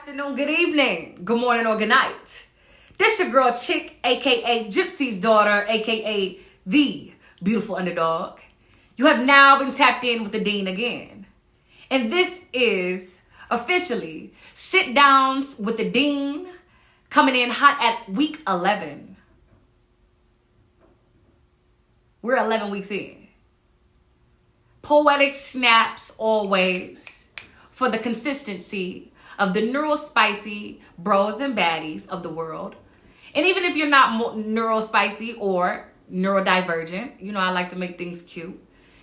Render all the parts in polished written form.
afternoon, good evening, good morning, or good night. This your girl Chick, aka Gypsy's daughter, aka the beautiful underdog. You have now been tapped in with the Dean again. And this is officially Sit Downs with the Dean, coming in hot at week 11. We're 11 weeks in. Poetic snaps always for the consistency of the neurospicy bros and baddies of the world. And even if you're not neurospicy or neurodivergent, you know I like to make things cute.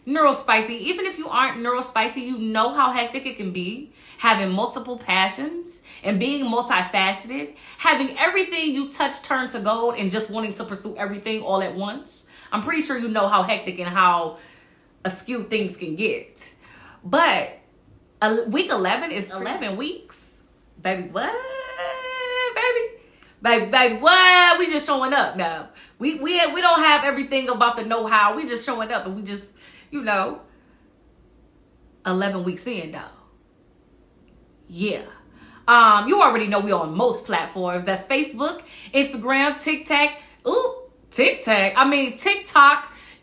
Neurospicy, even if you aren't neurospicy, you know how hectic it can be having multiple passions and being multifaceted, having everything you touch turn to gold and just wanting to pursue everything all at once. I'm pretty sure you know how hectic and how askew things can get. But week 11 is 11 weeks. Baby, what? Baby, what? We just showing up now. We don't have everything about the know-how. We just showing up and we just, 11 weeks in, though. Yeah. You already know we on most platforms. That's Facebook, Instagram, TikTok,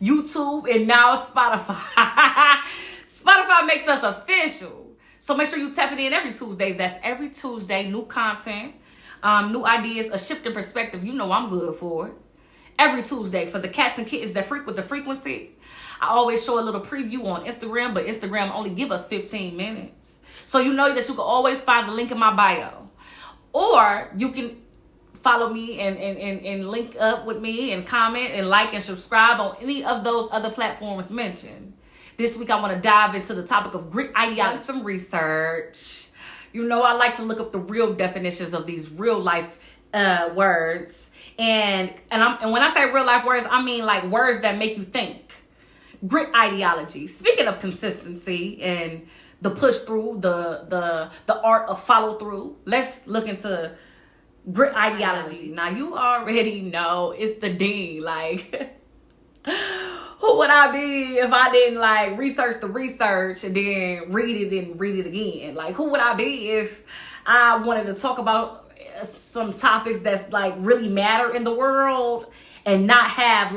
YouTube, and now Spotify. Spotify makes us official. So make sure you tap it in every Tuesday. That's every Tuesday. New content, new ideas, a shift in perspective. You know I'm good for it. Every Tuesday for the cats and kittens that freak with the frequency. I always show a little preview on Instagram, but Instagram only give us 15 minutes. So you know that you can always find the link in my bio. Or you can follow me and link up with me and comment and like and subscribe on any of those other platforms mentioned. This week, I want to dive into the topic of grit ideology. Some research. You know, I like to look up the real definitions of these real life words. And when I say real life words, I mean like words that make you think. Grit ideology. Speaking of consistency and the push through, the art of follow through, let's look into grit ideology. Now, you already know it's the Dean. Like, who would I be if I didn't research the research and then read it again? Like, who would I be if I wanted to talk about some topics that's really matter in the world and not have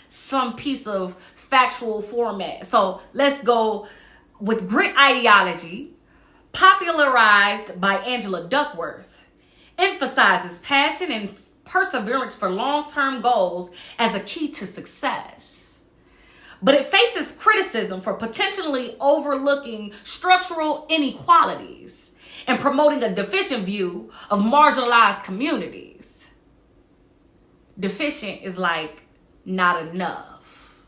some piece of factual format? So let's go with grit ideology, popularized by Angela Duckworth, emphasizes passion and perseverance for long-term goals as a key to success. But it faces criticism for potentially overlooking structural inequalities and promoting a deficient view of marginalized communities. Deficient is not enough.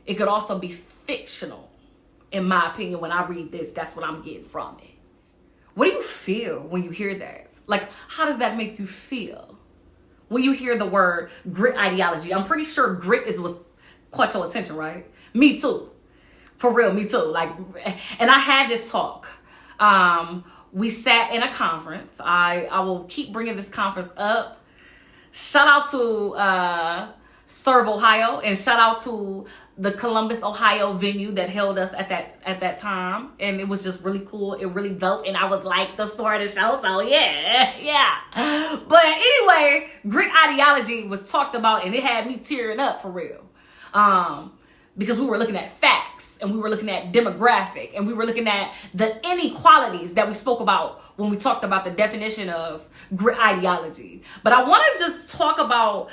It could also be fictional. In my opinion, when I read this, that's what I'm getting from it. What do you feel when you hear that? How does that make you feel when you hear the word grit ideology? I'm pretty sure grit is what's caught your attention, right? Me too. For real, me too. And I had this talk. We sat in a conference. I will keep bringing this conference up. Shout out to Serve, Ohio, and shout out to the Columbus, Ohio venue that held us at that time. And it was just really cool. It really dope. And I was the star of the show. So yeah. But anyway, grit ideology was talked about and it had me tearing up for real. Because we were looking at facts and we were looking at demographic and we were looking at the inequalities that we spoke about when we talked about the definition of grit ideology. But I want to just talk about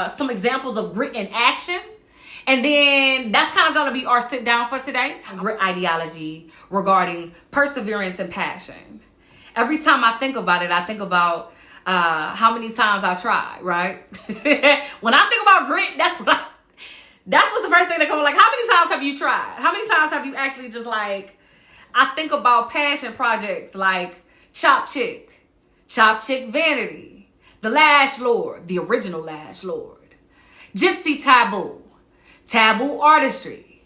some examples of grit in action. And then that's kind of going to be our sit down for today. Grit ideology regarding perseverance and passion. Every time I think about it, I think about how many times I tried, right? When I think about grit, that's what's the first thing that comes. How many times have you tried? How many times have you actually just I think about passion projects like Chop Chick Vanity, The Lash Lord, the original Lash Lord, Gypsy Taboo Artistry,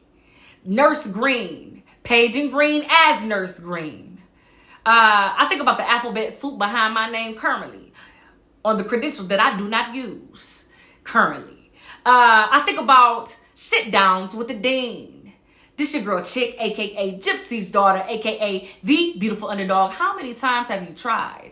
Nurse Green, Paige Green as Nurse Green. I think about the alphabet soup behind my name currently on the credentials that I do not use currently. I think about Sit Downs with the Dean, This your girl Chick, aka Gypsy's daughter, aka the beautiful underdog. How many times have you tried?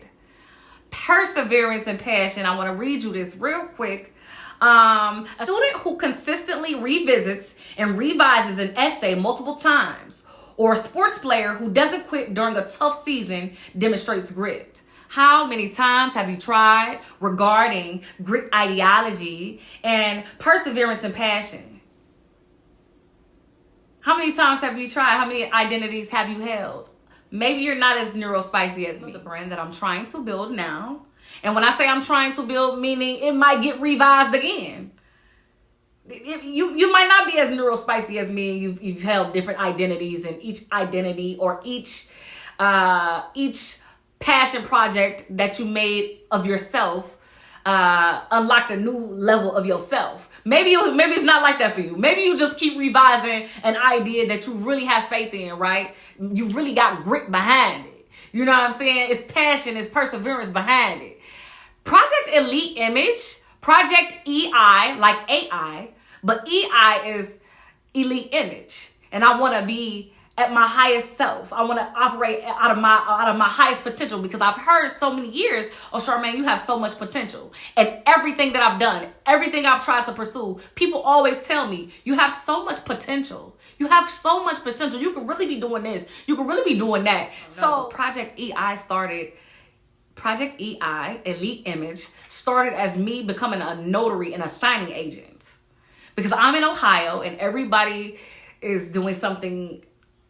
Perseverance and passion. I want to read you this real quick. A student who consistently revisits and revises an essay multiple times, or a sports player who doesn't quit during a tough season, demonstrates grit. How many times have you tried regarding grit ideology and perseverance and passion? How many times have you tried? How many identities have you held? Maybe you're not as neurospicy as me. The brand that I'm trying to build now. And when I say I'm trying to build, meaning it might get revised again. You might not be as neurospicy as me. You've held different identities, and each identity or each passion project that you made of yourself unlocked a new level of yourself. Maybe it's not like that for you. Maybe you just keep revising an idea that you really have faith in, right? You really got grit behind it. You know what I'm saying? It's passion, it's perseverance behind it. Project Elite Image, Project EI, like AI, but EI is Elite Image. And I want to be at my highest self. I want to operate out of my highest potential, because I've heard so many years, oh, Charmaine, you have so much potential. And everything that I've done, everything I've tried to pursue, people always tell me, you have so much potential. You have so much potential. You could really be doing this. You could really be doing that. So Project EI, Elite Image, started as me becoming a notary and a signing agent. Because I'm in Ohio and everybody is doing something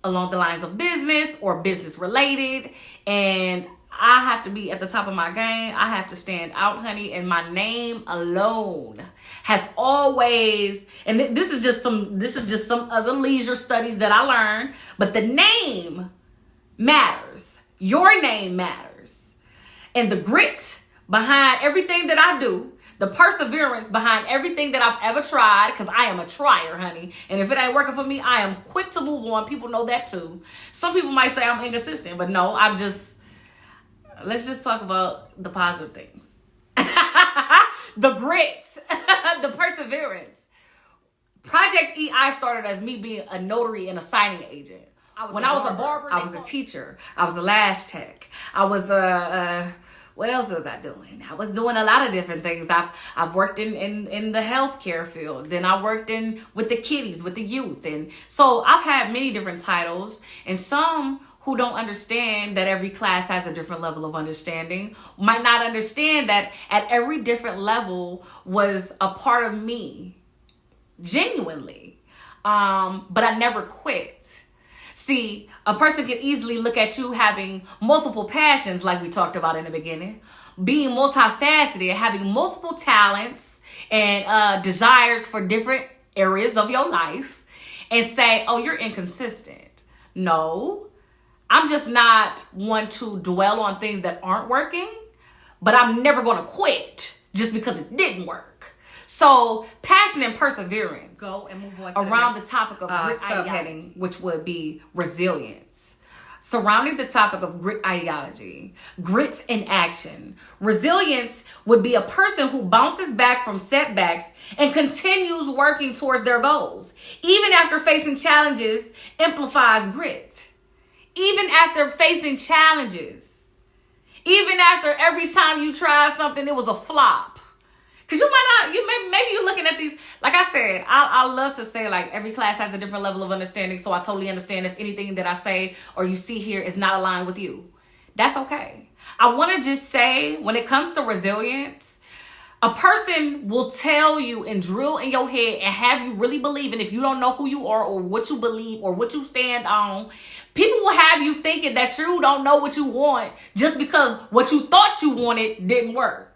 along the lines of business or business related, and I have to be at the top of my game. I have to stand out, honey, and my name alone has always, and this is just some other leisure studies that I learned, but the name matters. Your name matters. And the grit behind everything that I do, the perseverance behind everything that I've ever tried, because I am a trier, honey. And if it ain't working for me, I am quick to move on. People know that too. Some people might say I'm inconsistent, but no, let's just talk about the positive things. The grit, the perseverance. Project EI started as me being a notary and a signing agent. When I was a barber, I was a teacher. I was a lash tech. I was what else was I doing? I was doing a lot of different things. I've worked in the healthcare field. Then I worked with the kiddies, with the youth. And so I've had many different titles, and some who don't understand that every class has a different level of understanding might not understand that at every different level was a part of me, genuinely. But I never quit. See, a person can easily look at you having multiple passions, like we talked about in the beginning, being multifaceted, having multiple talents and desires for different areas of your life, and say, oh, you're inconsistent. No, I'm just not one to dwell on things that aren't working, but I'm never going to quit just because it didn't work. So passion and perseverance. Go and move on to around the topic of grit subheading, which would be resilience. Surrounding the topic of grit ideology, grit in action. Resilience would be a person who bounces back from setbacks and continues working towards their goals. Even after facing challenges, amplifies grit. Even after facing challenges. Even after every time you tried something, it was a flop. Because maybe you're looking at these, like I said, I love to say, like, every class has a different level of understanding. So I totally understand if anything that I say or you see here is not aligned with you. That's okay. I want to just say, when it comes to resilience, a person will tell you and drill in your head and have you really believing, if you don't know who you are or what you believe or what you stand on, people will have you thinking that you don't know what you want just because what you thought you wanted didn't work.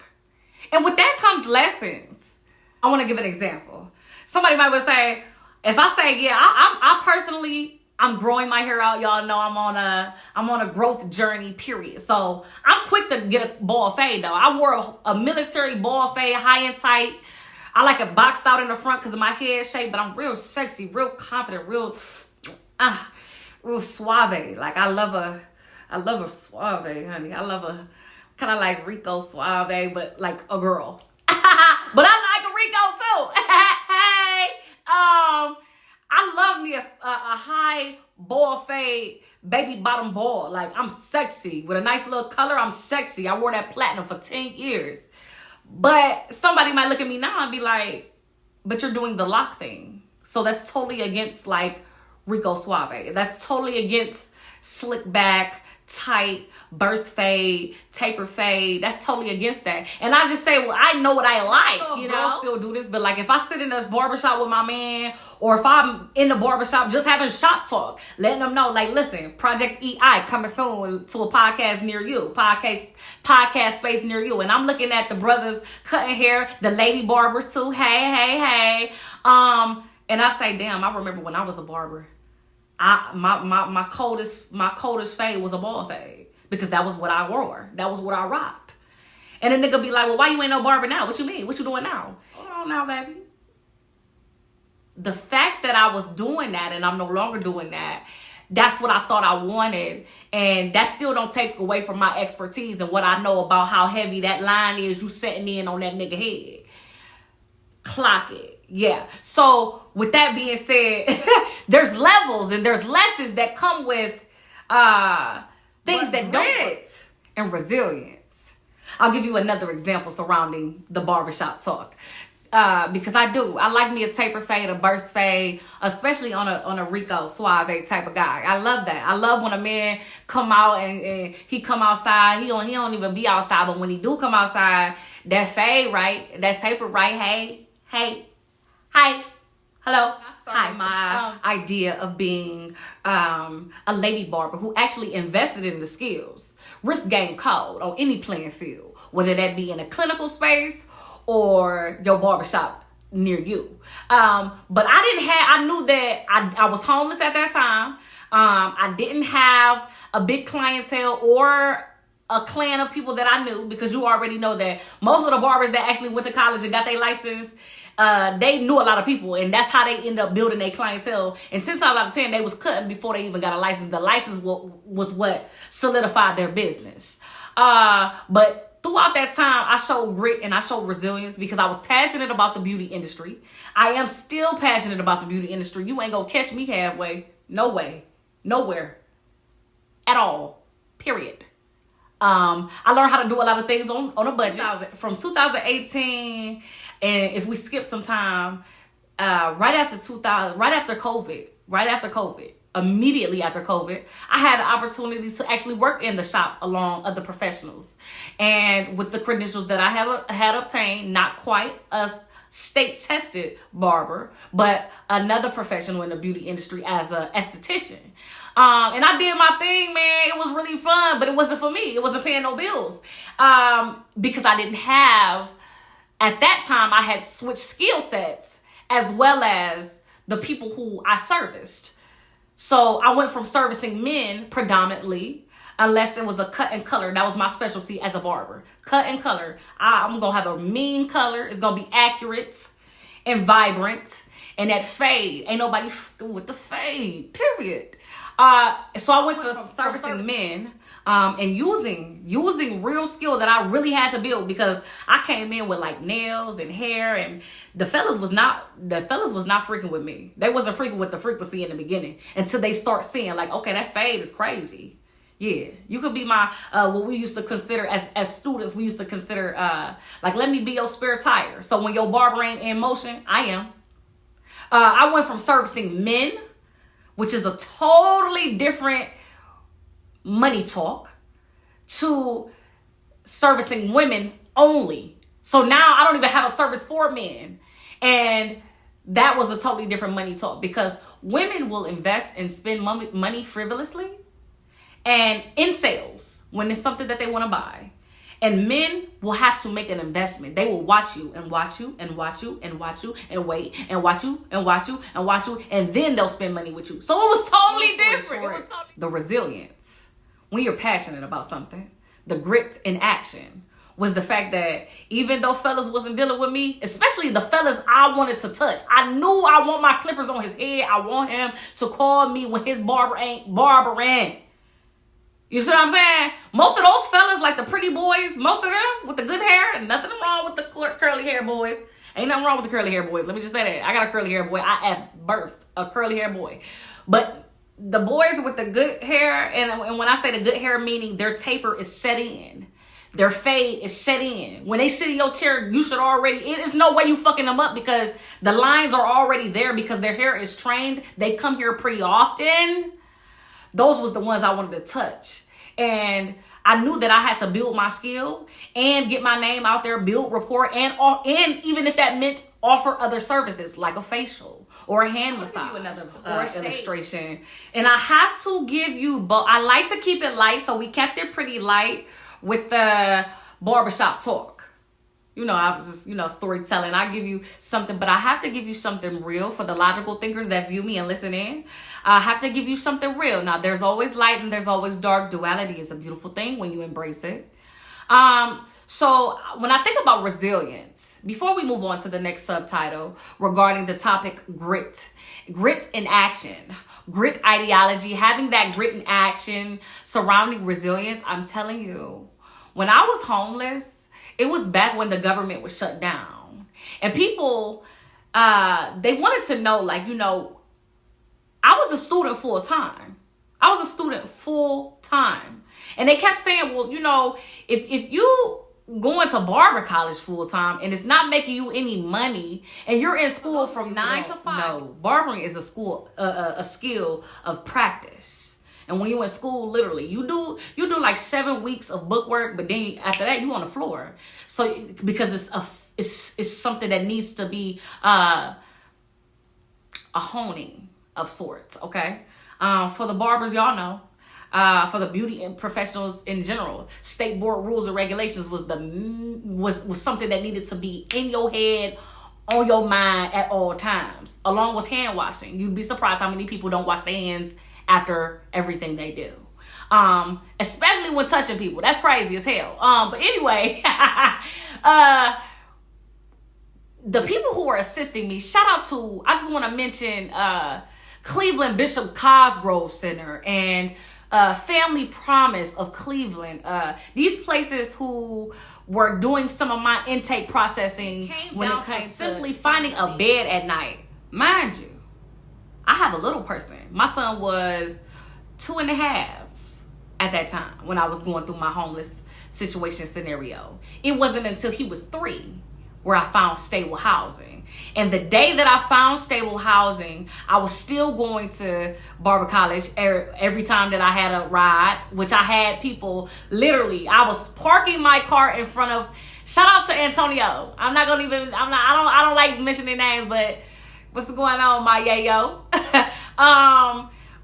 And with that comes lessons. I want to give an example. Somebody might say, if I say, yeah, I personally, I'm growing my hair out. Y'all know I'm on a growth journey, period. So I'm quick to get a ball fade though. I wore a military ball fade, high and tight. I like it boxed out in the front because of my head shape, but I'm real sexy, real confident, real suave. Like I love a suave, honey. I love a kind of like Rico Suave, but like a girl. But I like a Rico too. Hey, I love me a high ball fade, baby bottom ball. Like, I'm sexy. With a nice little color, I'm sexy. I wore that platinum for 10 years. But somebody might look at me now and be like, but you're doing the lock thing. So that's totally against, like, Rico Suave. That's totally against slick back, tight, burst fade, taper fade. That's totally against that. And I just say, well, I know what I like. You know, girls still do this. But, like, if I sit in this barbershop with my man, or if I'm in the barbershop just having shop talk, letting them know, like, listen, Project EI coming soon to a podcast near you, podcast space near you. And I'm looking at the brothers cutting hair, the lady barbers too. Hey. And I say, damn, I remember when I was a barber. My coldest fade was a ball fade, because that was what I wore. That was what I rocked. And a nigga be like, well, why you ain't no barber now? What you mean? What you doing now? Hold on now, baby. The fact that I was doing that and I'm no longer doing that, that's what I thought I wanted. And that still don't take away from my expertise and what I know about how heavy that line is you setting in on that nigga head. Clock it. Yeah. So with that being said, there's levels and there's lessons that come with things that don't, and resilience. I'll give you another example surrounding the barbershop talk. Because I like me a taper fade, a burst fade, especially on a Rico Suave type of guy. I love that. I love when a man come out and he come outside. He don't even be outside, but when he do come outside, that fade right, that taper right. Hey, hi, hello. Hi, my idea of being a lady barber who actually invested in the skills, risk game code on any playing field, whether that be in a clinical space or your barbershop near you. But I knew that I was homeless at that time. I didn't have a big clientele or a clan of people that I knew, because you already know that most of the barbers that actually went to college and got their license, they knew a lot of people, and that's how they end up building their clientele. And 10 times out of 10, they was cutting before they even got a license. The license was what solidified their business. But throughout that time, I showed grit and I showed resilience because I was passionate about the beauty industry. I am still passionate about the beauty industry. You ain't gonna catch me halfway. No way. Nowhere. At all. Period. I learned how to do a lot of things on a budget. From 2018, and if we skip some time, right after COVID, immediately after COVID, I had the opportunity to actually work in the shop along other professionals. And with the credentials that I had obtained, not quite a state-tested barber, but another professional in the beauty industry as an esthetician. And I did my thing, man. It was really fun, but it wasn't for me. It wasn't paying no bills. Because I didn't have, at that time, I had switched skill sets as well as the people who I serviced. So I went from servicing men predominantly, unless it was a cut and color. That was my specialty as a barber. Cut and color. I'm going to have a mean color. It's going to be accurate and vibrant. And that fade, ain't nobody with the fade, period. So I went to servicing men and using real skill that I really had to build, because I came in with like nails and hair, and the fellas was not freaking with me. They wasn't freaking with the frequency in the beginning until they start seeing like, okay, that fade is crazy. Yeah, you could be my what we used to consider as students, we used to consider like, let me be your spare tire. So when your barber ain't in motion, I am. I went from servicing men, which is a totally different money talk, to servicing women only. So now I don't even have a service for men. And that was a totally different money talk, because women will invest and spend money frivolously and in sales when it's something that they want to buy. And men will have to make an investment. They will watch you and watch you and watch you and watch you and wait and watch you and watch you and watch you, and then they'll spend money with you. So it was totally different. The resilience, when you're passionate about something, the grit in action, was the fact that even though fellas wasn't dealing with me, especially the fellas I wanted to touch, I knew I want my clippers on his head. I want him to call me when his barber ain't barbering. You see what I'm saying? Most of those fellas, like the pretty boys, most of them with the good hair, and nothing wrong with the curly hair boys. Ain't nothing wrong with the curly hair boys. Let me just say that. I got a curly hair boy. I at birth a curly hair boy. But the boys with the good hair, and when I say the good hair, meaning their taper is set in. Their fade is set in. When they sit in your chair, you should already, it is no way you fucking them up because the lines are already there because their hair is trained. They come here pretty often. Those was the ones I wanted to touch. And I knew that I had to build my skill and get my name out there, build rapport, and even if that meant offer other services like a facial or a hand massage or illustration. And I have to give you both. I like to keep it light, so we kept it pretty light with the barbershop talk. You know, I was just, storytelling. I give you something, but I have to give you something real for the logical thinkers that view me and listen in. I have to give you something real. Now, there's always light and there's always dark. Duality is a beautiful thing when you embrace it. So when I think about resilience, before we move on to the next subtitle regarding the topic grit in action, grit ideology, having that grit in action surrounding resilience, I'm telling you, when I was homeless, it was back when the government was shut down. And people, they wanted to know, I was a student full time. And they kept saying, well, if you going to barber college full time and it's not making you any money and you're in school from 9 to 5. No, barbering is a skill of practice. And when you're in school, literally, you do like 7 weeks of book work, but then after that, you on the floor. So because it's something that needs to be a honing of sorts, okay? For the barbers, y'all know. For the beauty and professionals in general, state board rules and regulations was something that needed to be in your head, on your mind at all times, along with hand washing. You'd be surprised how many people don't wash their hands after everything they do, especially when touching people. That's crazy as hell. But anyway, the people who are assisting me, shout out to, I just want to mention Cleveland Bishop Cosgrove Center and Family Promise of Cleveland. These places who were doing some of my intake processing when it came to simply finding a bed at night. Mind you, I have a little person. My son was 2.5 at that time when I was going through my homeless situation scenario. It wasn't until he was 3 where I found stable housing. And the day that I found stable housing, I was still going to barber college every time that I had a ride, which I had people literally, I was parking my car in front of, shout out to Antonio. I don't like mentioning names, but what's going on, my yayo?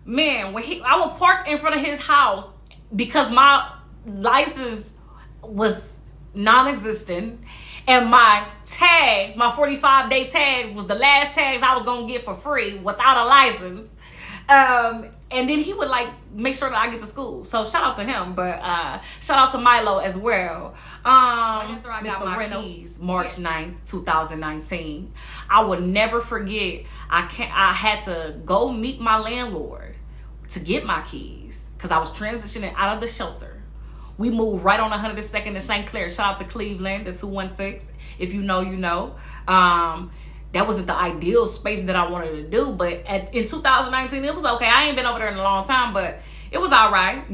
Man, I would park in front of his house because my license was non-existent. And my tags, my 45-day tags was the last tags I was going to get for free without a license. And then he would make sure that I get to school. So shout out to him, but shout out to Milo as well. After I got my keys, March 9th, 2019. I would never forget, I had to go meet my landlord to get my keys because I was transitioning out of the shelter. We moved right on 102nd and St. Clair. Shout out to Cleveland, the 216. If you know, you know. That wasn't the ideal space that I wanted to do. But in 2019, it was okay. I ain't been over there in a long time, but it was all right.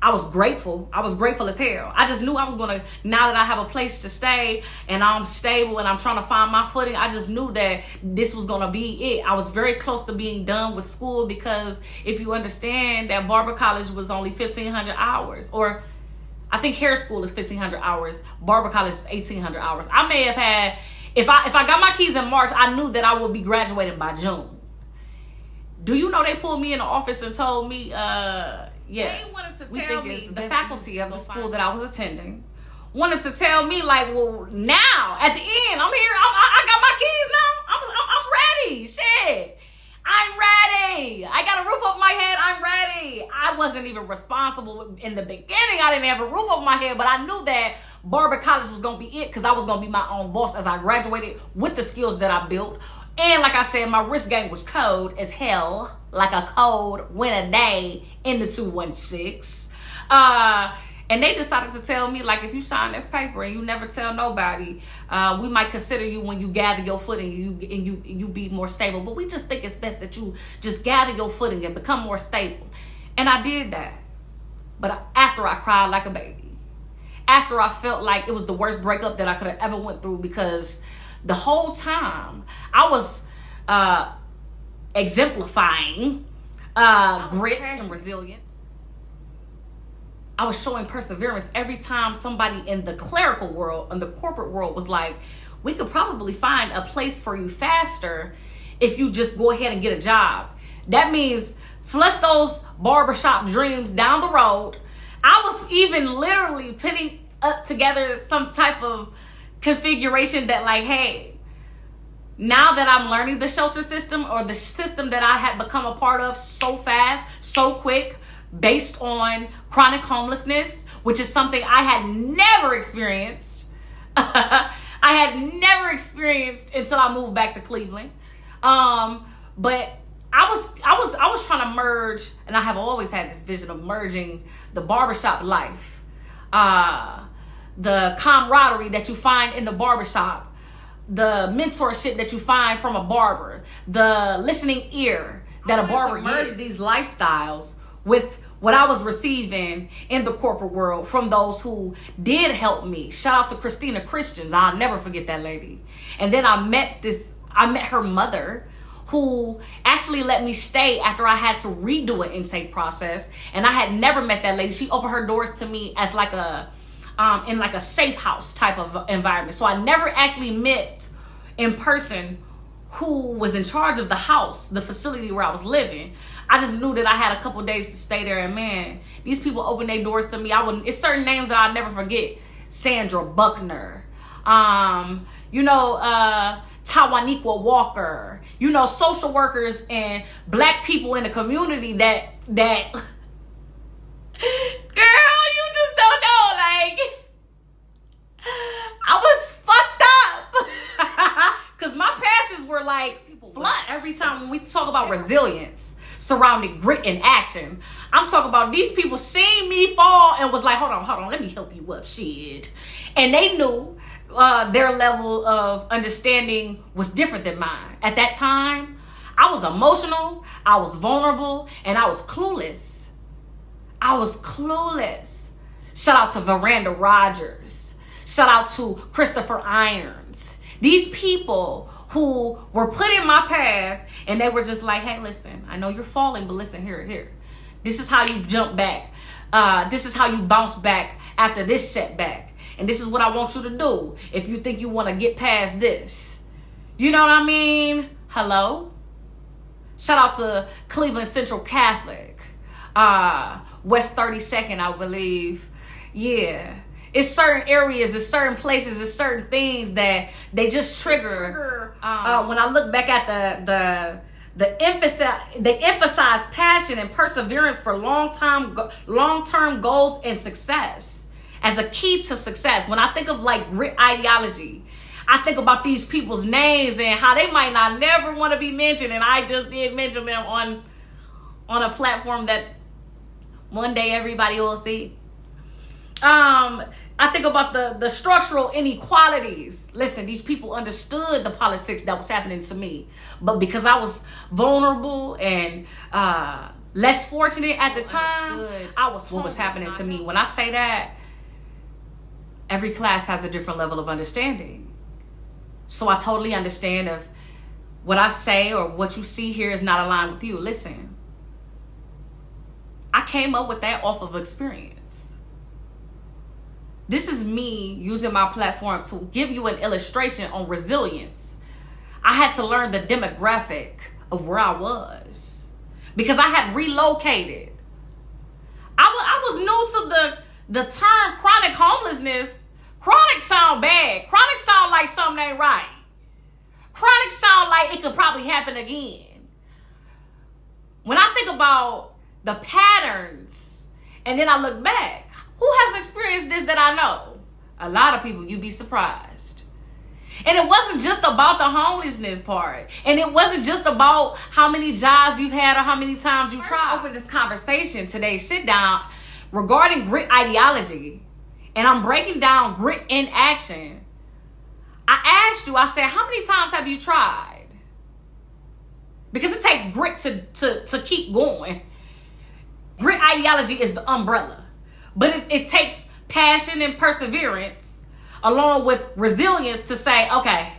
I was grateful. I was grateful as hell. I just knew I was going to, now that I have a place to stay and I'm stable and I'm trying to find my footing, I just knew that this was going to be it. I was very close to being done with school because if you understand that barber college was only 1,500 hours, or I think hair school is 1,500 hours, barber college is 1,800 hours. I may have had, if I got my keys in March, I knew that I would be graduating by June. Do you know they pulled me in the office and told me, yeah, they wanted to tell me, the faculty of the school that I was attending wanted to tell me well, now at the end, I'm here, I got my keys now, I'm ready, shit, I'm ready, I got a roof over my head, I'm ready. I wasn't even responsible in the beginning. I didn't have a roof over my head, but I knew that barber college was going to be it because I was going to be my own boss as I graduated with the skills that I built. And like I said, my wrist game was cold as hell, like a cold winter day in the 216. And they decided to tell me, like, if you sign this paper and you never tell nobody, we might consider you when you gather your footing and you be more stable. But we just think it's best that you just gather your footing and become more stable. And I did that. But after I cried like a baby, after I felt like it was the worst breakup that I could have ever went through, because the whole time I was exemplifying grit and resilience. I was showing perseverance every time somebody in the clerical world, in the corporate world, was like, we could probably find a place for you faster if you just go ahead and get a job. That means flush those barbershop dreams down the road. I was even literally putting up together some type of configuration that, like, hey, now that I'm learning the shelter system, or the system that I had become a part of so fast, so quick, based on chronic homelessness, which is something I had never experienced. I had never experienced until I moved back to Cleveland. But I was trying to merge, and I have always had this vision of merging the barbershop life, the camaraderie that you find in the barbershop, the mentorship that you find from a barber, the listening ear that a barber merge these lifestyles with what I was receiving in the corporate world from those who did help me. Shout out to Christina Christians. I'll never forget that lady. And then I met her mother, who actually let me stay after I had to redo an intake process. And I had never met that lady. She opened her doors to me as like in like a safe house type of environment. So I never actually met in person who was in charge of the house, the facility where I was living. I just knew that I had a couple days to stay there, and man, these people opened their doors to me. It's certain names that I'll never forget. Sandra Buckner, Tawaniqua Walker, social workers and black people in the community that girl, you just don't know, like, I was fucked up. Because my passions were like flush. Every time when we talk about resilience surrounding grit and action, I'm talking about these people seen me fall and was like, hold on, let me help you up, shit. And they knew their level of understanding was different than mine. At that time, I was emotional, I was vulnerable, and I was clueless. Shout out to Veranda Rogers. Shout out to Christopher Irons. These people who were put in my path, and they were just like, hey, listen, I know you're falling, but listen, here. This is how you jump back. This is how you bounce back after this setback. And this is what I want you to do if you think you want to get past this. You know what I mean? Hello? Shout out to Cleveland Central Catholic. West 32nd, I believe. Yeah. It's certain areas, it's certain places, it's certain things that they just trigger. When I look back at they emphasize passion and perseverance for long-term goals and success as a key to success. When I think of like grit ideology, I think about these people's names and how they might not never want to be mentioned, and I just did mention them on a platform that one day everybody will see. I think about the structural inequalities. Listen, these people understood the politics that was happening to me. But because I was vulnerable and less fortunate at the time, I was what was happening to me. When I say that, every class has a different level of understanding. So I totally understand if what I say or what you see here is not aligned with you. Listen, I came up with that off of experience. This is me using my platform to give you an illustration on resilience. I had to learn the demographic of where I was because I had relocated. I was new to the term chronic homelessness. Chronic sound bad. Chronic sound like something ain't right. Chronic sound like it could probably happen again. When I think about the patterns and then I look back, who has experienced this that I know? A lot of people. You'd be surprised. And it wasn't just about the homelessness part. And it wasn't just about how many jobs you've had or how many times you tried. Open this conversation today. Sit down. regarding grit ideology, and I'm breaking down grit in action, I asked you, I said, how many times have you tried? Because it takes grit to keep going. Grit ideology is the umbrella. But it takes passion and perseverance along with resilience to say, okay,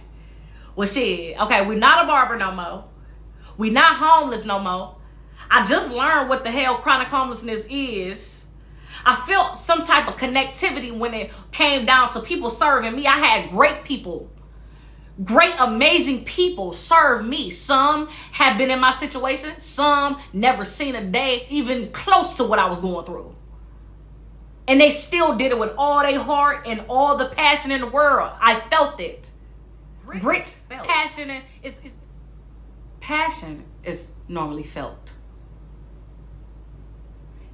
well, shit, okay, we're not a barber no more. We're not homeless no more. I just learned what the hell chronic homelessness is. I felt some type of connectivity when it came down to people serving me. I had great people, great, amazing people serve me. Some have been in my situation. Some never seen a day even close to what I was going through. And they still did it with all their heart and all the passion in the world. I felt it. Grit's passion passion is normally felt.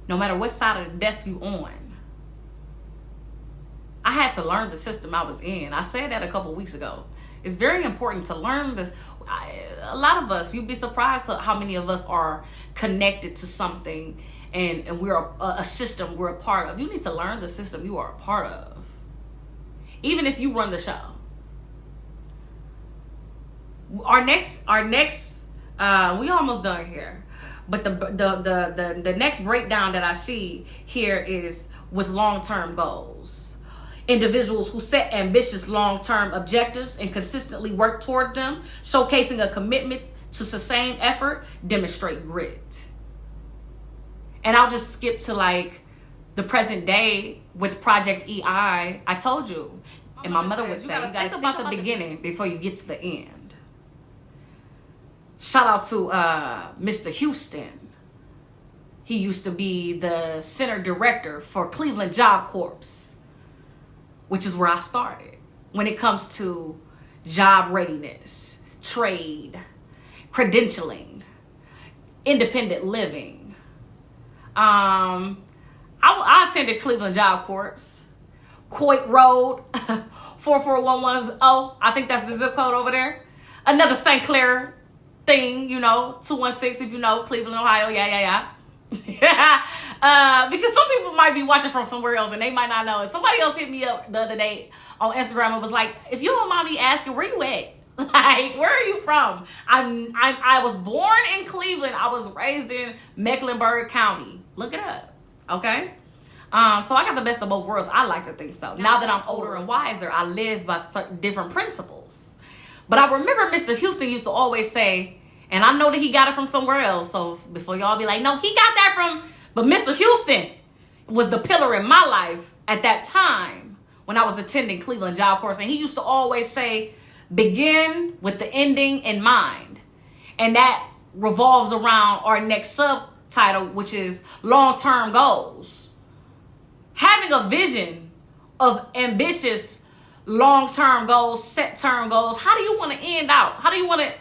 No matter what side of the desk you on. I had to learn the system I was in. I said that a couple weeks ago. It's very important to learn this. A lot of us, you'd be surprised how many of us are connected to something and we're a system we're a part of. You need to learn the system you are a part of. Even if you run the show. Our next we almost done here. But the next breakdown that I see here is with long-term goals. Individuals who set ambitious long-term objectives and consistently work towards them, showcasing a commitment to sustained effort, demonstrate grit. And I'll just skip to like the present day with Project EI. I told you, and my mother would say, you gotta think about the beginning before you get to the end. Shout out to Mr. Houston. He used to be the center director for Cleveland Job Corps, which is where I started when it comes to job readiness, trade, credentialing, independent living. I attended Cleveland Job Corps, Coit Road, 44110. I think that's the zip code over there. Another St. Clair thing, 216 if you know, Cleveland, Ohio. Yeah. Because some people might be watching from somewhere else and they might not know. Somebody else hit me up the other day on Instagram and was like, if you don't mind me asking, where you at? Like, where are you from? I was born in Cleveland. I was raised in Mecklenburg County. Look it up. Okay. So I got the best of both worlds. I like to think so. Now that I'm older and wiser, I live by different principles. But I remember Mr. Houston used to always say, and I know that he got it from somewhere else. So before y'all be like, no, he got that from, but Mr. Houston was the pillar in my life at that time when I was attending Cleveland Job Corps. And he used to always say, begin with the ending in mind. And that revolves around our next subtitle, which is long-term goals. Having a vision of ambitious long-term goals, set-term goals. How do you want to end out? How do you want to,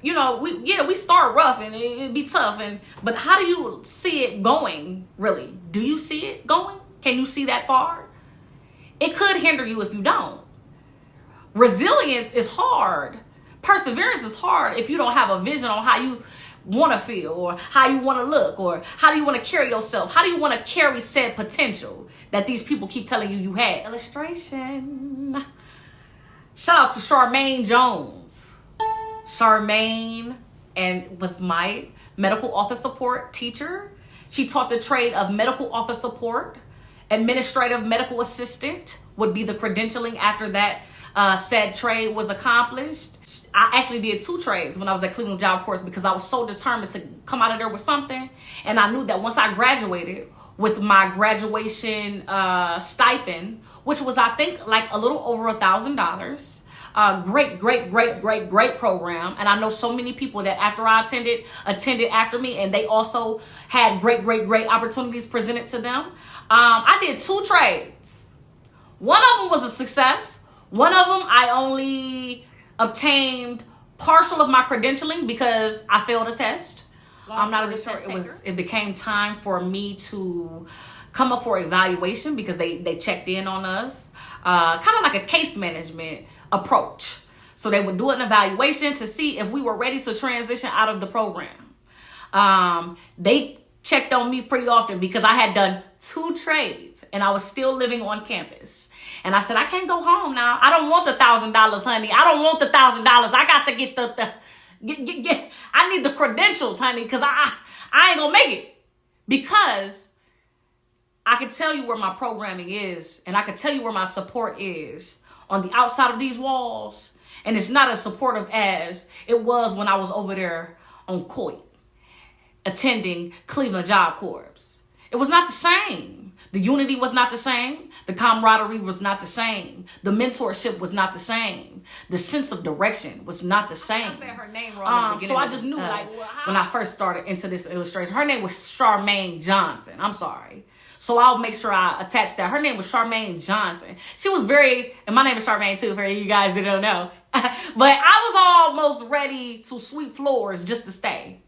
we start rough and it'd be tough. But how do you see it going, really? Do you see it going? Can you see that far? It could hinder you if you don't. Resilience is hard. Perseverance is hard if you don't have a vision on how you want to feel or how you want to look or how do you want to carry yourself? How do you want to carry said potential that these people keep telling you had? Illustration. Shout out to Charmaine Jones. Charmaine was my medical office support teacher. She taught the trade of medical office support. Administrative medical assistant would be the credentialing after that said trade was accomplished. I actually did 2 trades when I was at Cleveland Job Corps because I was so determined to come out of there with something. And I knew that once I graduated with my graduation stipend, which was, I think, like a little over $1,000. Great program. And I know so many people that after I attended after me, and they also had great opportunities presented to them. I did 2 trades. One of them was a success. One of them, I only obtained partial of my credentialing because I failed a test. I'm not a good test taker. It became time for me to come up for evaluation because they checked in on us. Kind of like a case management approach. So they would do an evaluation to see if we were ready to transition out of the program. They checked on me pretty often because I had done 2 trades and I was still living on campus. And I said, I can't go home now. I don't want the $1,000, honey. I don't want the $1,000. I got to get I need the credentials, honey, because I ain't gonna make it. Because I can tell you where my programming is, and I can tell you where my support is on the outside of these walls. And it's not as supportive as it was when I was over there on Coit, attending Cleveland Job Corps. It was not the same. The unity was not the same. The camaraderie was not the same. The mentorship was not the same. The sense of direction was not the same. I said her name wrong. So I just knew, when I first started into this illustration, her name was Charmaine Johnson. I'm sorry. So I'll make sure I attach that. Her name was Charmaine Johnson. She was and my name is Charmaine too, for you guys that don't know. But I was almost ready to sweep floors just to stay.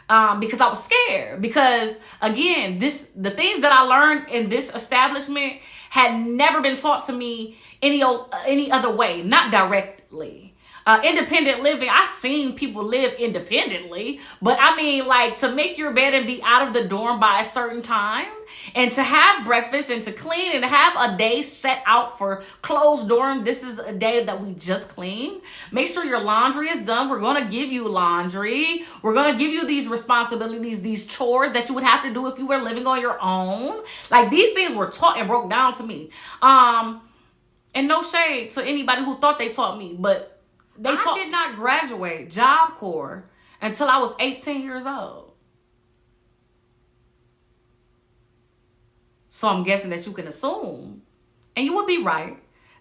Because I was scared. Because again, the things that I learned in this establishment had never been taught to me any other way, not directly. Independent living, I've seen people live independently, but I mean, like, to make your bed and be out of the dorm by a certain time, and to have breakfast and to clean and to have a day set out for closed dorm. This is a day that we just clean. Make sure your laundry is done. We're going to give you laundry. We're going to give you these responsibilities, these chores that you would have to do if you were living on your own. Like, these things were taught and broke down to me. And no shade to anybody who thought they taught me, but I did not graduate Job Corps until I was 18 years old. So I'm guessing that you can assume, and you would be right,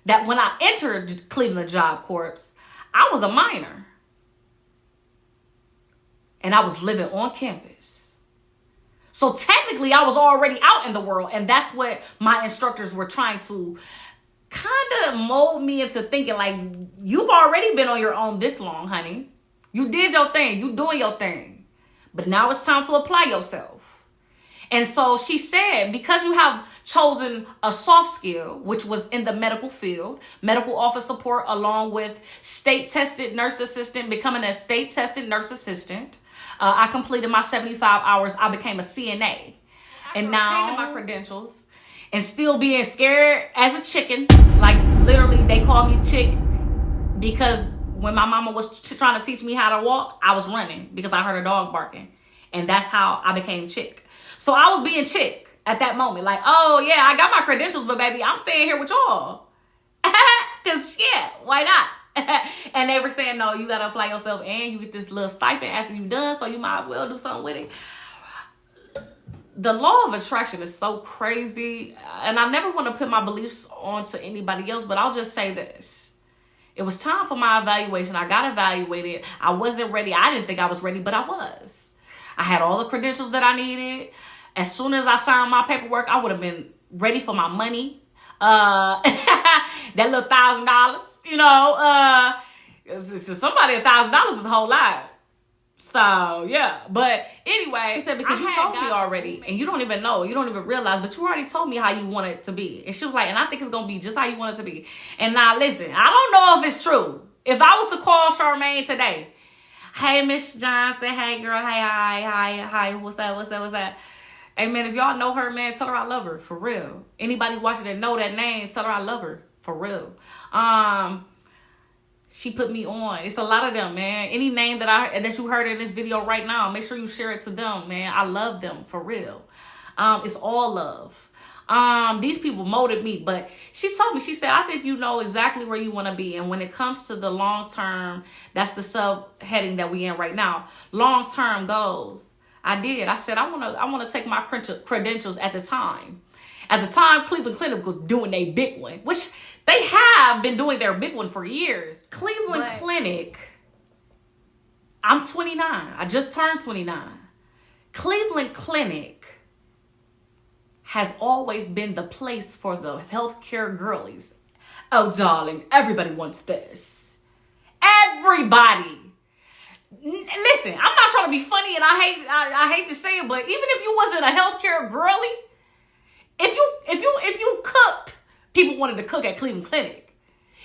that when I entered Cleveland Job Corps, I was a minor. And I was living on campus. So technically I was already out in the world, and that's what my instructors were trying to kind of mold me into thinking, like, you've already been on your own this long, honey. You did your thing. You doing your thing. But now it's time to apply yourself. And so she said, because you have chosen a soft skill, which was in the medical field, medical office support, along with state-tested nurse assistant, becoming a state-tested nurse assistant. I completed my 75 hours. I became a CNA. And now my credentials. And still being scared as a chicken. Like, literally, they called me chick because when my mama was trying to teach me how to walk, I was running because I heard a dog barking. And that's how I became chick. So I was being chick at that moment. Like, oh, yeah, I got my credentials, but baby, I'm staying here with y'all. Because, yeah, why not? And they were saying, no, you got to apply yourself and you get this little stipend after you're done, so you might as well do something with it. The law of attraction is so crazy, and I never want to put my beliefs onto anybody else, but I'll just say this. It was time for my evaluation. I got evaluated. I wasn't ready. I didn't think I was ready, but I was. I had all the credentials that I needed. As soon as I signed my paperwork, I would have been ready for my money. That little $1,000, you know, somebody $1,000 is a whole lot. So, yeah. But anyway, she said, because you told me already, and you don't even know, you don't even realize, but you already told me how you want it to be. And she was like, and I think it's going to be just how you want it to be. And now, listen, I don't know if it's true. If I was to call Charmaine today, hey, Miss Johnson, hey, girl, hey, hi, what's that? Hey, man, if y'all know her, man, tell her I love her, for real. Anybody watching that know that name, tell her I love her, for real. She put me on. It's a lot of them, man. Any name that you heard in this video right now, make sure you share it to them, man. I love them, for real. It's all love. These people molded me, but she told me, she said, I think you know exactly where you want to be. And when it comes to the long term, that's the subheading that we in right now. Long term goals. I did. I said, I want to take my credentials at the time. At the time, Cleveland Clinic was doing their big one, which they have been doing their big one for years. Cleveland Clinic, I'm 29. I just turned 29. Cleveland Clinic has always been the place for the healthcare girlies. Oh, darling, everybody wants this. Everybody. Listen, I'm not trying to be funny, and I hate to say it, but even if you wasn't a healthcare girly, if you cooked, people wanted to cook at Cleveland Clinic.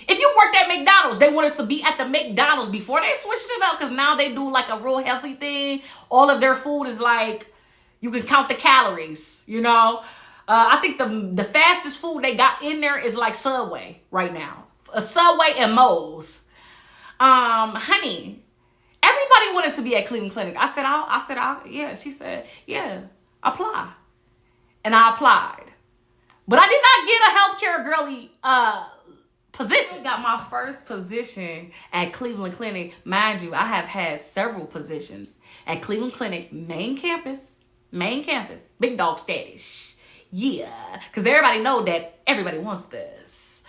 If you worked at McDonald's, they wanted to be at the McDonald's before they switched it up, because now they do like a real healthy thing. All of their food is like, You can count the calories, you know. I think the fastest food they got in there is like Subway right now. A Subway and Moe's. Honey, everybody wanted to be at Cleveland Clinic. I said, yeah. She said, yeah, apply. And I applied. But I did not get a healthcare girly position. I got my first position at Cleveland Clinic. Mind you, I have had several positions at Cleveland Clinic, main campus, big dog status. Yeah, because everybody know that everybody wants this.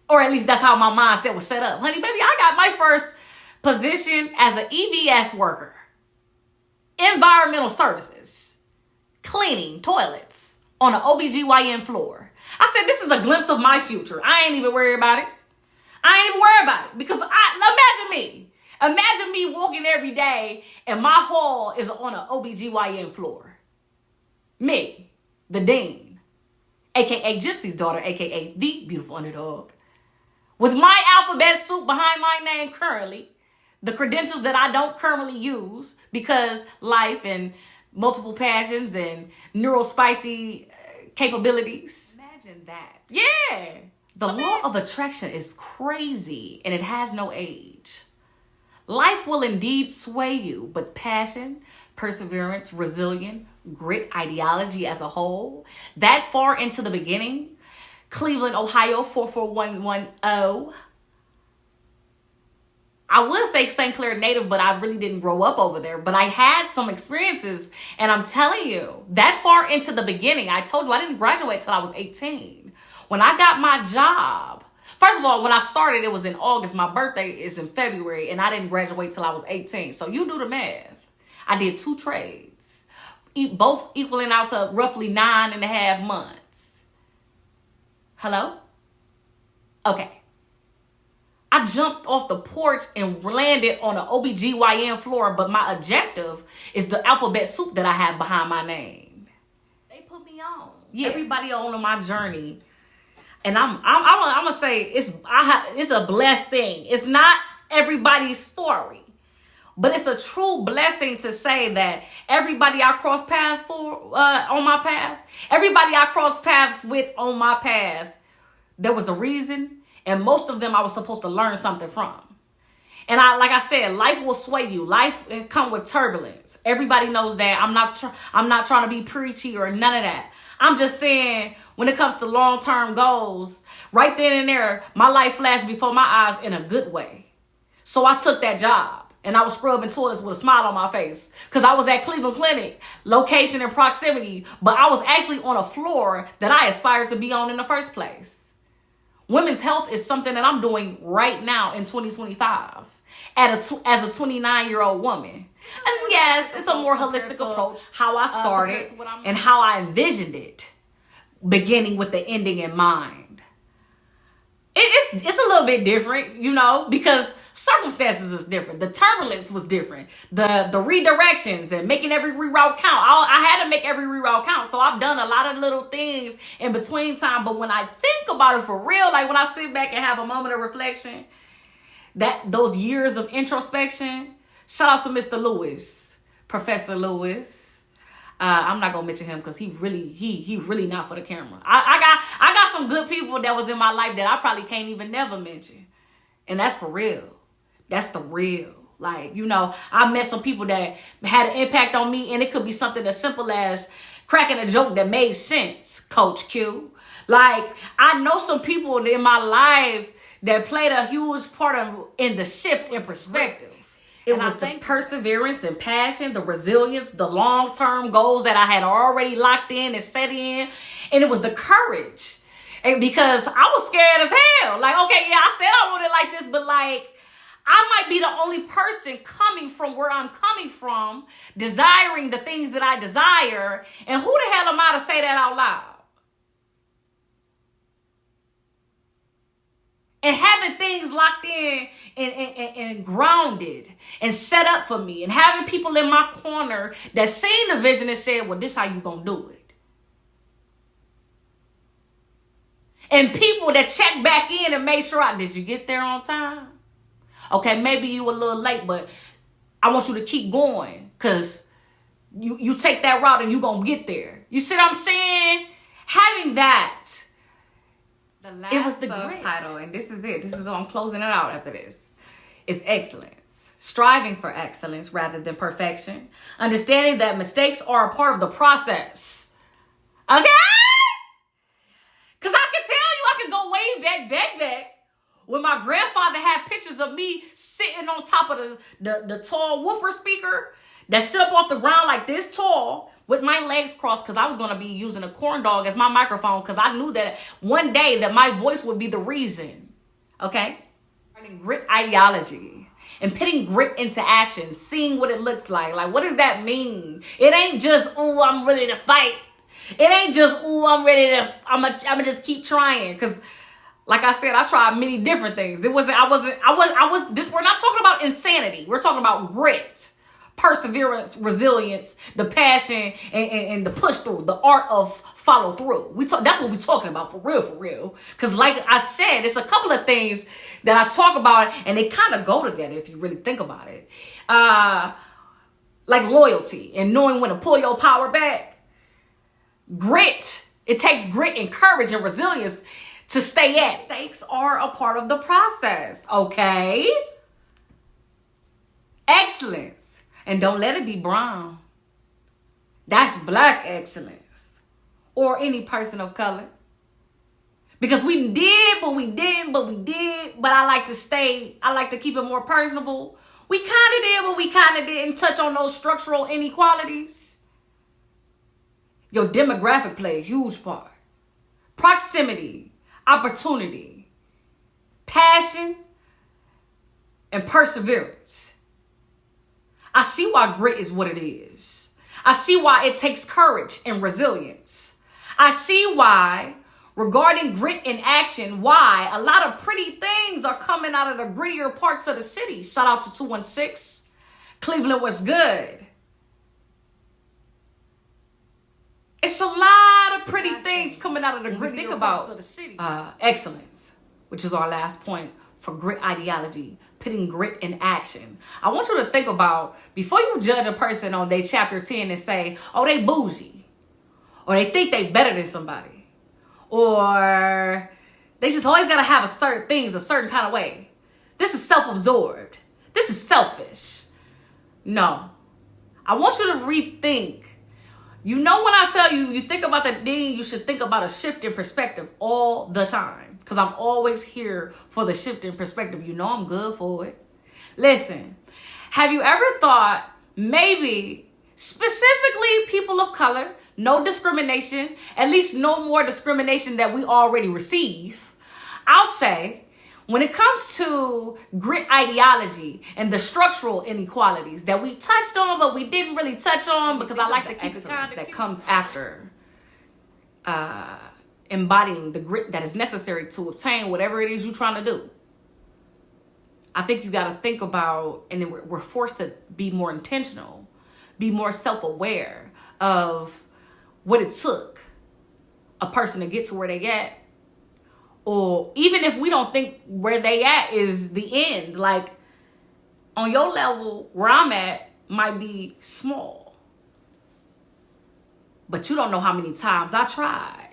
Or at least that's how my mindset was set up. Honey, baby, I got my first position as an EVS worker. Environmental services. Cleaning toilets on an OBGYN floor. I said, this is a glimpse of my future. I ain't even worried about it. Because imagine me walking every day and my hall is on an OBGYN floor. Me, the dean, aka Gypsy's daughter, aka the beautiful underdog. With my alphabet soup behind my name currently, the credentials that I don't currently use because life and multiple passions and neurospicy capabilities. Imagine that. Yeah. The law of attraction is crazy and it has no age. Life will indeed sway you, but passion, perseverance, resilience, grit, ideology as a whole, that far into the beginning, Cleveland, Ohio, 44110. I would say St. Clair native, but I really didn't grow up over there. But I had some experiences, and I'm telling you, that far into the beginning, I told you I didn't graduate till I was 18. When I got my job, first of all, when I started, it was in August. My birthday is in February, and I didn't graduate till I was 18. So you do the math. I did 2 trades, both equaling out to roughly 9.5 months. Hello? Okay. I jumped off the porch and landed on an OBGYN floor, but my objective is the alphabet soup that I have behind my name. They put me on. Yeah. Everybody on my journey. And I'm gonna say it's a blessing. It's not everybody's story, but it's a true blessing to say that everybody I cross paths on my path, everybody I cross paths with on my path, there was a reason. And most of them I was supposed to learn something from. And like I said, life will sway you. Life come with turbulence. Everybody knows that. I'm not trying to be preachy or none of that. I'm just saying when it comes to long-term goals, right then and there, my life flashed before my eyes in a good way. So I took that job and I was scrubbing toilets with a smile on my face because I was at Cleveland Clinic, location and proximity, but I was actually on a floor that I aspired to be on in the first place. Women's health is something that I'm doing right now in 2025 as a 29-year-old woman. And yes, it's a more holistic approach, how I started and how I envisioned it, beginning with the ending in mind. It's a little bit different, you know, because circumstances is different. The turbulence was different. The redirections and making every reroute count. I had to make every reroute count. So I've done a lot of little things in between time. But when I think about it for real, like when I sit back and have a moment of reflection, those years of introspection, shout out to Mr. Lewis, Professor Lewis. I'm not gonna mention him because he really not for the camera. I got some good people that was in my life that I probably can't even never mention. And that's for real. That's the real. Like, you know, I met some people that had an impact on me, and it could be something as simple as cracking a joke that made sense, Coach Q. Like, I know some people in my life that played a huge part in the shift in perspective. It was the perseverance and passion, the resilience, the long-term goals that I had already locked in and set in. And it was the courage. And because I was scared as hell. Like, okay, yeah, I said I wanted like this, but like, I might be the only person coming from where I'm coming from, desiring the things that I desire. And who the hell am I to say that out loud? And having things locked in and grounded and set up for me. And having people in my corner that seen the vision and said, well, this how you gonna do it. And people that check back in and make sure, did you get there on time? Okay, maybe you a little late, but I want you to keep going. Because you take that route and you gonna get there. You see what I'm saying? Having that, it was the subtitle, and this is it. This is I'm closing it out after this. It's excellence. Striving for excellence rather than perfection. Understanding that mistakes are a part of the process. Okay? Because I can tell you, I can go way back. When my grandfather had pictures of me sitting on top of the tall woofer speaker that stood up off the ground like this tall with my legs crossed, because I was going to be using a corn dog as my microphone, because I knew that one day that my voice would be the reason. Okay? Grit ideology. And putting grit into action, seeing what it looks like. Like, what does that mean? It ain't just, ooh, I'm ready to fight. It ain't just, ooh, I'm ready to, I'm gonna just keep trying. Because, like I said, I tried many different things. We're not talking about insanity. We're talking about grit, perseverance, resilience, the passion, and the push through, the art of follow through. That's what we're talking about for real. Because like I said, it's a couple of things that I talk about, and they kind of go together if you really think about it. Like loyalty and knowing when to pull your power back. Grit. It takes grit and courage and resilience to stay at. Mistakes are a part of the process, okay? Excellence. And don't let it be brown. That's black excellence. Or any person of color. Because we did, but we didn't, but we did. But I like to keep it more personable. We kind of did, but we kind of didn't touch on those structural inequalities. Your demographic play a huge part. Proximity, opportunity, passion, and perseverance. I see why grit is what it is. I see why it takes courage and resilience. I see why, regarding grit in action, why a lot of pretty things are coming out of the grittier parts of the city. Shout out to 216. Cleveland was good. It's a lot of pretty things coming out of the grittier parts of the city. Excellence, which is our last point for grit ideology, putting grit in action. I want you to think about, before you judge a person on their chapter 10 and say, oh, they bougie, or they think they better than somebody, or they just always got to have a certain kind of way. This is self-absorbed. This is selfish. No. I want you to rethink. You know, when I tell you think about the thing, you should think about a shift in perspective all the time. Because I'm always here for the shift in perspective. You know I'm good for it. Listen, have you ever thought maybe specifically people of color, no discrimination, at least no more discrimination that we already receive? I'll say, when it comes to grit ideology and the structural inequalities that we touched on, but we didn't really touch on, because I like to keep the kind that comes after embodying the grit that is necessary to obtain whatever it is you're trying to do. I think you got to think about, and then we're forced to be more intentional, be more self-aware of what it took a person to get to where they at. Or even if we don't think where they at is the end, like on your level, where I'm at might be small. But you don't know how many times I tried.